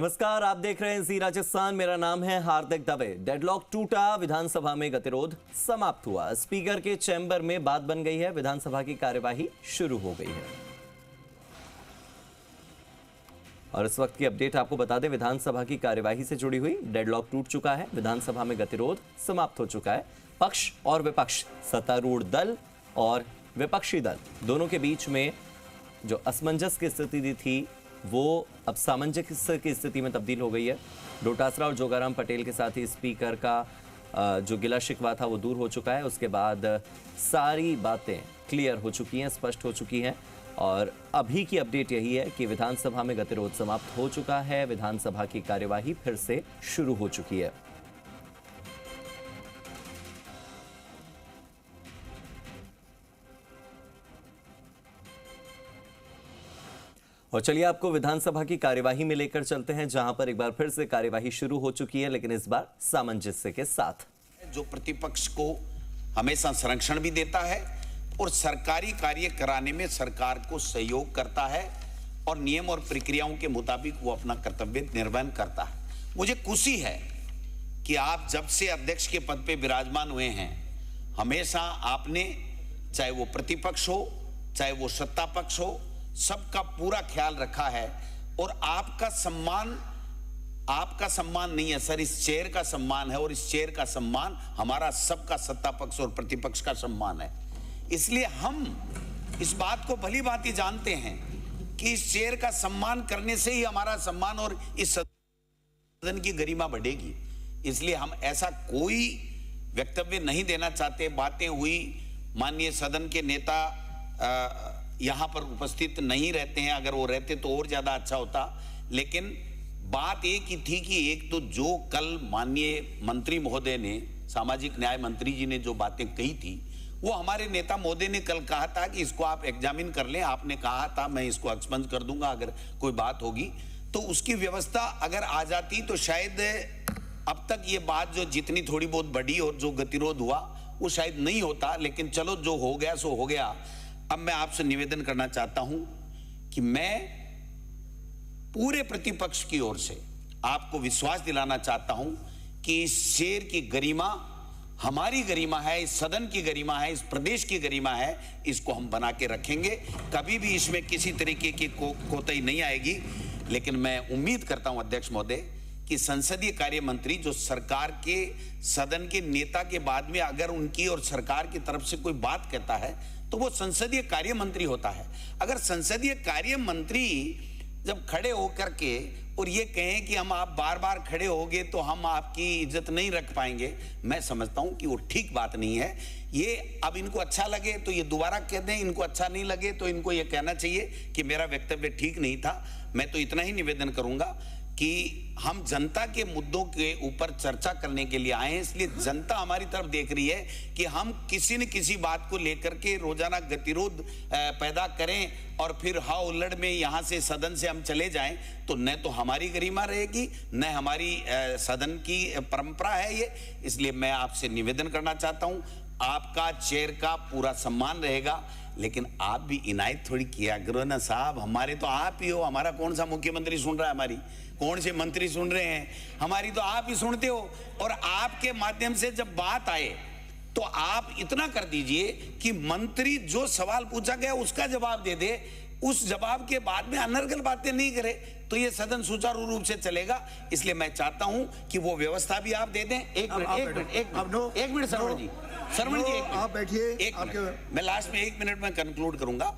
नमस्कार, आप देख रहे हैं जी राजस्थान। मेरा नाम है हार्दिक दवे। डेडलॉक टूटा, विधानसभा में गतिरोध समाप्त हुआ। स्पीकर के चैम्बर में बात बन गई है, विधानसभा की कार्यवाही शुरू हो गई है। और इस वक्त की अपडेट आपको बता दें, विधानसभा की कार्यवाही से जुड़ी हुई। डेडलॉक टूट चुका है, विधानसभा में गतिरोध समाप्त हो चुका है। पक्ष और विपक्ष, सत्तारूढ़ दल और विपक्षी दल, दोनों के बीच में जो असमंजस की स्थिति थी वो अब सामंजस्य की स्थिति में तब्दील हो गई है। डोटासरा और जोगाराम पटेल के साथ ही स्पीकर का जो गिला शिकवा था वो दूर हो चुका है। उसके बाद सारी बातें क्लियर हो चुकी हैं, स्पष्ट हो चुकी हैं। और अभी की अपडेट यही है कि विधानसभा में गतिरोध समाप्त हो चुका है, विधानसभा की कार्यवाही फिर से शुरू हो चुकी है। और चलिए आपको विधानसभा की कार्यवाही में लेकर चलते हैं, जहां पर एक बार फिर से कार्यवाही शुरू हो चुकी है, लेकिन इस बार सामंजस्य के साथ। जो प्रतिपक्ष को हमेशा संरक्षण भी देता है और सरकारी कार्य कराने में सरकार को सहयोग करता है और नियम और प्रक्रियाओं के मुताबिक वो अपना कर्तव्य निर्वहन करता है। मुझे खुशी है कि आप जब से अध्यक्ष के पद पे विराजमान हुए हैं, हमेशा आपने, चाहे वो प्रतिपक्ष हो चाहे वो सत्ता पक्ष हो, सबका पूरा ख्याल रखा है। और आपका सम्मान नहीं है सर, इस चेयर का सम्मान है। और इस चेयर का सम्मान हमारा सबका, सत्ता पक्ष और प्रतिपक्ष का सम्मान है। इसलिए हम इस बात को भली भांति जानते हैं कि इस चेयर का सम्मान करने से ही हमारा सम्मान और इस सदन की गरिमा बढ़ेगी। इसलिए हम ऐसा कोई वक्तव्य नहीं देना चाहते। बातें हुई, माननीय सदन के नेता यहाँ पर उपस्थित नहीं रहते हैं, अगर वो रहते तो और ज्यादा अच्छा होता। लेकिन बात एक ही थी कि एक तो जो कल माननीय मंत्री महोदय ने, सामाजिक न्याय मंत्री जी ने जो बातें कही थी, वो हमारे नेता महोदय ने कल कहा था कि इसको आप एग्जामिन कर लें। आपने कहा था मैं इसको एक्सपंज कर दूंगा अगर कोई बात होगी। तो उसकी व्यवस्था अगर आ जाती तो शायद अब तक ये बात जो जितनी थोड़ी बहुत बढ़ी और जो गतिरोध हुआ वो शायद नहीं होता। लेकिन चलो, जो हो गया सो हो गया। अब मैं आपसे निवेदन करना चाहता हूं कि मैं पूरे प्रतिपक्ष की ओर से आपको विश्वास दिलाना चाहता हूं कि इस चेयर की गरिमा हमारी गरिमा है, इस सदन की गरिमा है, इस प्रदेश की गरिमा है। इसको हम बना के रखेंगे, कभी भी इसमें किसी तरीके की कोताही नहीं आएगी। लेकिन मैं उम्मीद करता हूं अध्यक्ष महोदय कि संसदीय कार्य मंत्री, जो सरकार के, सदन के नेता के बाद में अगर उनकी और सरकार की तरफ से कोई बात कहता है तो वो संसदीय कार्य मंत्री होता है। अगर संसदीय कार्य मंत्री जब खड़े होकर के और ये कहें कि हम, आप बार बार खड़े होगे तो हम आपकी इज्जत नहीं रख पाएंगे, मैं समझता हूं कि वो ठीक बात नहीं है। ये अब इनको अच्छा लगे तो ये दोबारा कह दें, इनको अच्छा नहीं लगे तो इनको ये कहना चाहिए कि मेरा वक्तव्य ठीक नहीं था। मैं तो इतना ही निवेदन करूंगा कि हम जनता के मुद्दों के ऊपर चर्चा करने के लिए आए हैं। इसलिए जनता हमारी तरफ देख रही है कि हम किसी न किसी बात को लेकर के रोजाना गतिरोध पैदा करें और फिर हाव उल्लड़ में यहां से, सदन से हम चले जाएं, तो न तो हमारी गरिमा रहेगी न हमारी सदन की परंपरा है ये। इसलिए मैं आपसे निवेदन करना चाहता हूं, आपका चेयर का पूरा सम्मान रहेगा, लेकिन आप भी इनायत थोड़ी किया करो ना साहब। हमारे तो आप ही हो, हमारा कौन सा मुख्यमंत्री सुन रहा है, हमारी कौन से मंत्री सुन रहे हैं, हमारी तो आप ही सुनते हो। और आपके माध्यम से जब बात आए तो आप इतना कर दीजिए कि मंत्री जो सवाल पूछा गया उसका जवाब दे दे, उस जवाब के बाद में अनर्गल बातें नहीं करे, तो ये सदन सुचारू रूप से चलेगा। इसलिए मैं चाहता हूं कि वो व्यवस्था भी आप दे दें। एक मिनट सरवण जी, आप बैठिए। मैं लास्ट में 1 मिनट में कंक्लूड करूंगा।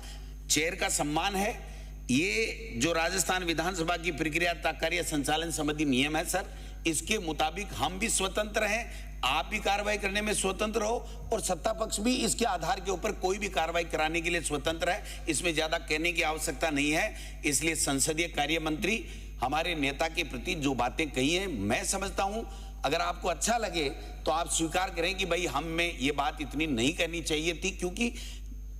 चेयर का सम्मान है, ये जो राजस्थान विधानसभा की प्रक्रिया कार्य संचालन संबंधी नियम है सर, इसके मुताबिक हम भी स्वतंत्र हैं, आप भी कार्रवाई करने में स्वतंत्र हो और सत्ता पक्ष भी इसके आधार के ऊपर कोई भी कार्रवाई कराने के लिए स्वतंत्र है। इसमें ज्यादा कहने की आवश्यकता नहीं है। इसलिए संसदीय कार्य मंत्री हमारे नेता के प्रति जो बातें कही हैं, मैं समझता हूं अगर आपको अच्छा लगे तो आप स्वीकार करें कि भाई हम में ये बात इतनी नहीं करनी चाहिए थी। क्योंकि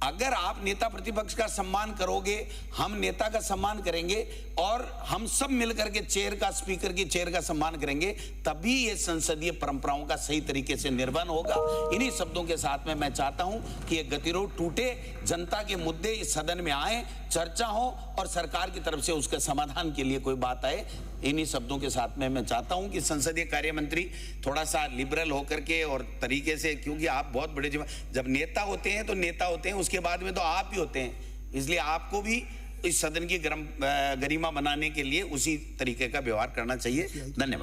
अगर आप नेता प्रतिपक्ष का सम्मान करोगे, हम नेता का सम्मान करेंगे और हम सब मिलकर के चेयर का, स्पीकर की चेयर का सम्मान करेंगे, तभी ये संसदीय परंपराओं का सही तरीके से निर्वहन होगा। इन्हीं शब्दों के साथ में मैं चाहता हूं कि ये गतिरोध टूटे, जनता के मुद्दे इस सदन में आए, चर्चा हो और सरकार की तरफ से उसके समाधान के लिए कोई बात आए। इन्हीं शब्दों के साथ में मैं चाहता हूं कि संसदीय कार्य मंत्री थोड़ा सा लिबरल होकर के और तरीके से, क्योंकि आप बहुत बड़े जब नेता होते हैं तो नेता होते हैं, उसके बाद में तो आप ही होते हैं, इसलिए आपको भी इस सदन की गरिमा बनाने के लिए उसी तरीके का व्यवहार करना चाहिए। धन्यवाद।